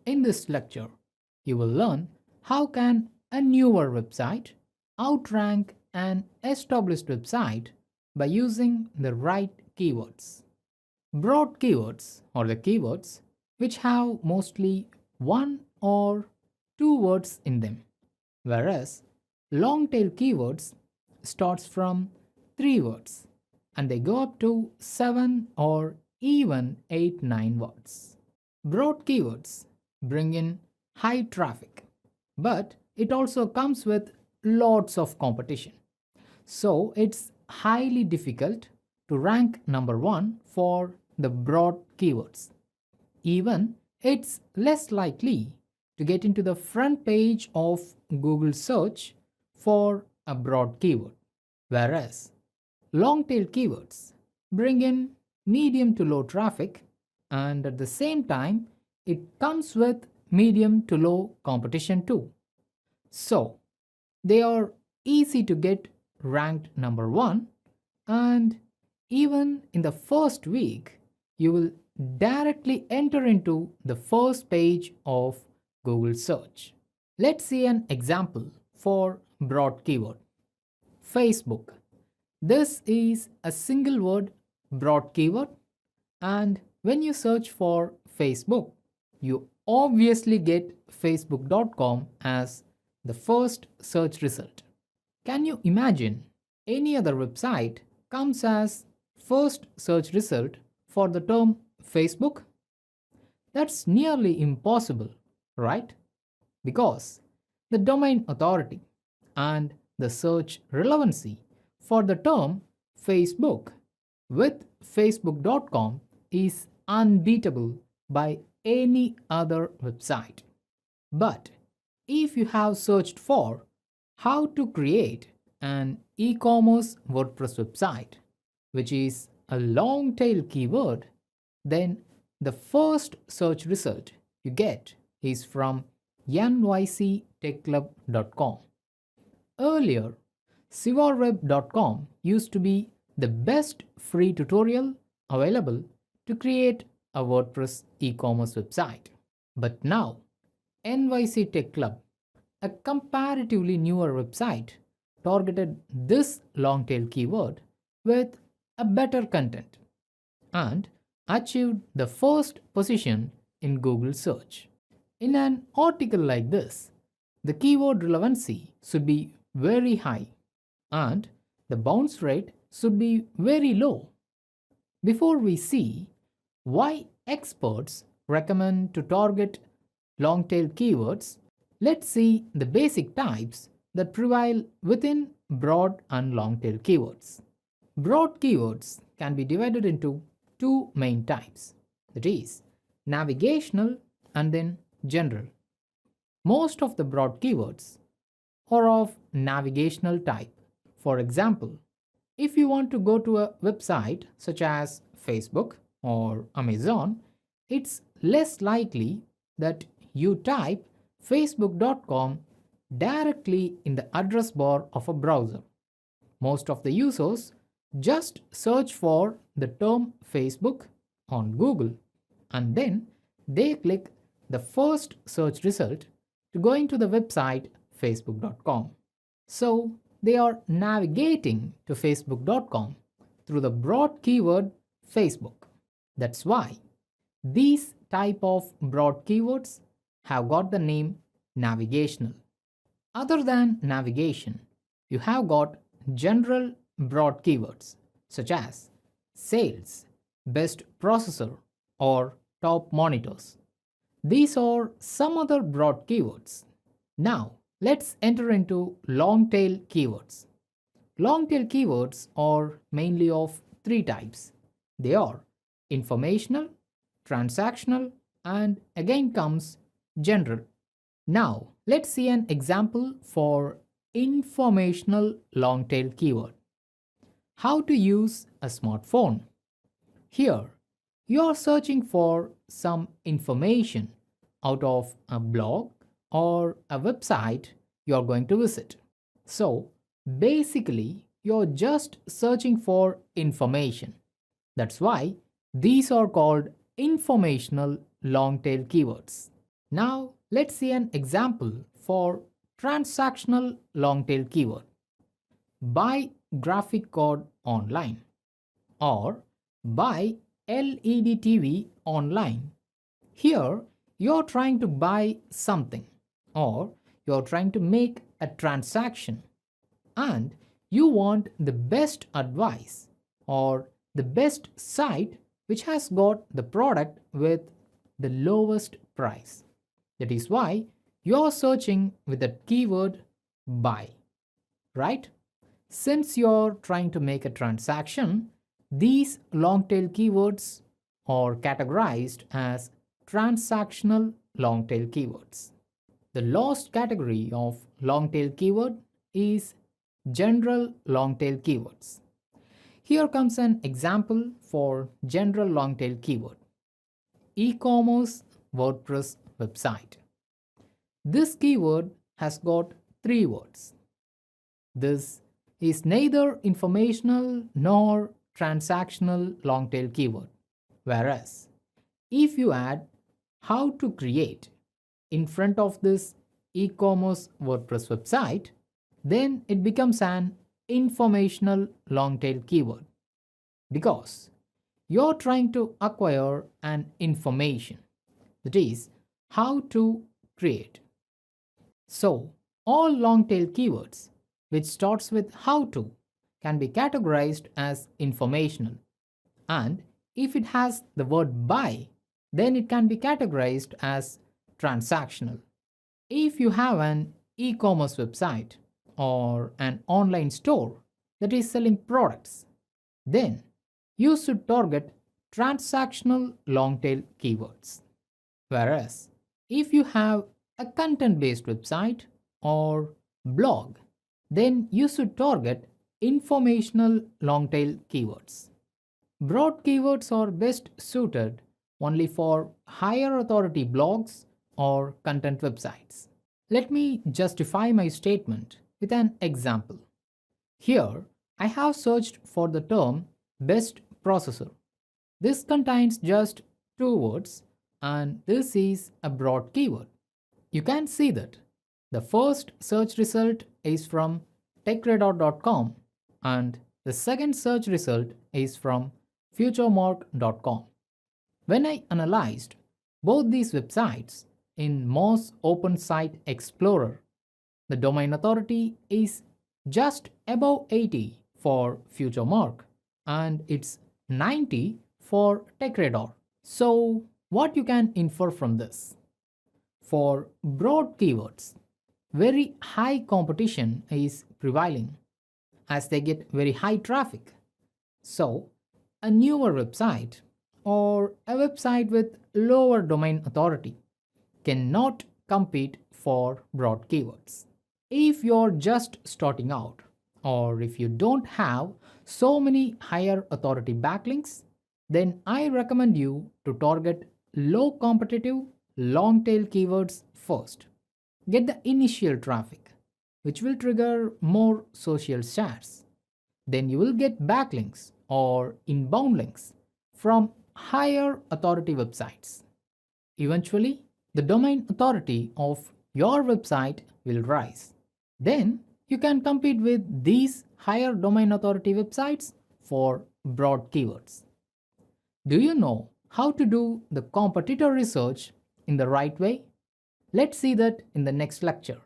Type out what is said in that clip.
In this lecture, you will learn how can a newer website outrank an established website by using the right keywords. Broad keywords are the keywords which have mostly one or two words in them, whereas long tail keywords starts from 3 words and they go up to 7 or even 8 9 words. Broad keywords bring in high traffic, but it also comes with lots of competition. So it's highly difficult to rank number 1 for the broad keywords. Even it's less likely to get into the front page of Google search for a broad keyword. Whereas long tail keywords bring in medium to low traffic, and at the same time it comes with medium to low competition too. So they are easy to get ranked number 1, and even in the first week you will directly enter into the first page of Google search. Let's see an example for broad keyword. Facebook. This is a single word broad keyword, and when you search for Facebook, you obviously get facebook.com as the first search result. Can you imagine any other website comes as first search result for the term Facebook? That's nearly impossible, right? Because the domain authority and the search relevancy for the term Facebook with facebook.com is unbeatable by any other website. But if you have searched for how to create an e-commerce WordPress website, which is a long tail keyword, then the first search result you get is from nyctechclub.com. Earlier, sivarweb.com used to be the best free tutorial available to create a WordPress e-commerce website. But now, NYC Tech Club, a comparatively newer website, targeted this long tail keyword with a better content and achieved the first position in Google search. In an article like this, the keyword relevancy should be very high and the bounce rate should be very low. Before we see why experts recommend to target long tail keywords, let's see the basic types that prevail within broad and long tail keywords. Broad keywords can be divided into two main types, that is, navigational and then general. Most of the broad keywords are of navigational type. For example, if you want to go to a website such as Facebook or Amazon, it's less likely that you type facebook.com directly in the address bar of a browser. Most of the users just search for the term Facebook on Google and then they click the first search result to going to the website facebook.com. So they are navigating to facebook.com through the broad keyword Facebook. That's why these type of broad keywords have got the name navigational. Other than navigation, you have got general broad keywords such as sales, best processor, or top monitors. These are some other broad keywords. Now, let's enter into long tail keywords. Long tail keywords are mainly of three types. They are informational, transactional, and again comes general. Now, let's see an example for informational long tail keyword. How to use a smartphone. Here, you are searching for some information out of a blog or a website you are going to visit. So, basically, you're just searching for information. That's why these are called informational long tail keywords. Now let's see an example for transactional long tail keyword. Buy graphic card online or buy LED TV online. Here you're trying to buy something or you're trying to make a transaction and you want the best advice or the best site which has got the product with the lowest price. That is why you're searching with the keyword buy, right? Since you're trying to make a transaction, these long tail keywords are categorized as transactional long tail keywords. The last category of long tail keyword is general long tail keywords. Here comes an example for general long tail keyword. E-commerce WordPress website. This keyword has got three words. This is neither informational nor transactional long tail keyword. Whereas, if you add how to create in front of this e-commerce WordPress website, then it becomes an informational long tail keyword because you're trying to acquire an information, that is how to create. So all long tail keywords which starts with how to can be categorized as informational, and if it has the word buy, then it can be categorized as transactional. If you have an e-commerce website or an online store that is selling products, then you should target transactional long tail keywords. Whereas if you have a content based website or blog, then you should target informational long tail keywords. Broad keywords are best suited only for higher authority blogs or content websites. Let me justify my statement with an example. Here, I have searched for the term best processor. This contains just two words and this is a broad keyword. You can see that the first search result is from techradar.com and the second search result is from futuremark.com. When I analyzed both these websites in Moz Open Site Explorer, the domain authority is just above 80 for FutureMark and it's 90 for TechRadar. So, what you can infer from this? For broad keywords, very high competition is prevailing as they get very high traffic. So, a newer website or a website with lower domain authority cannot compete for broad keywords. If you're just starting out, or if you don't have so many higher authority backlinks, then I recommend you to target low competitive long tail keywords first. Get the initial traffic, which will trigger more social shares. Then you will get backlinks or inbound links from higher authority websites. Eventually, the domain authority of your website will rise. Then you can compete with these higher domain authority websites for broad keywords. Do you know how to do the competitor research in the right way? Let's see that in the next lecture.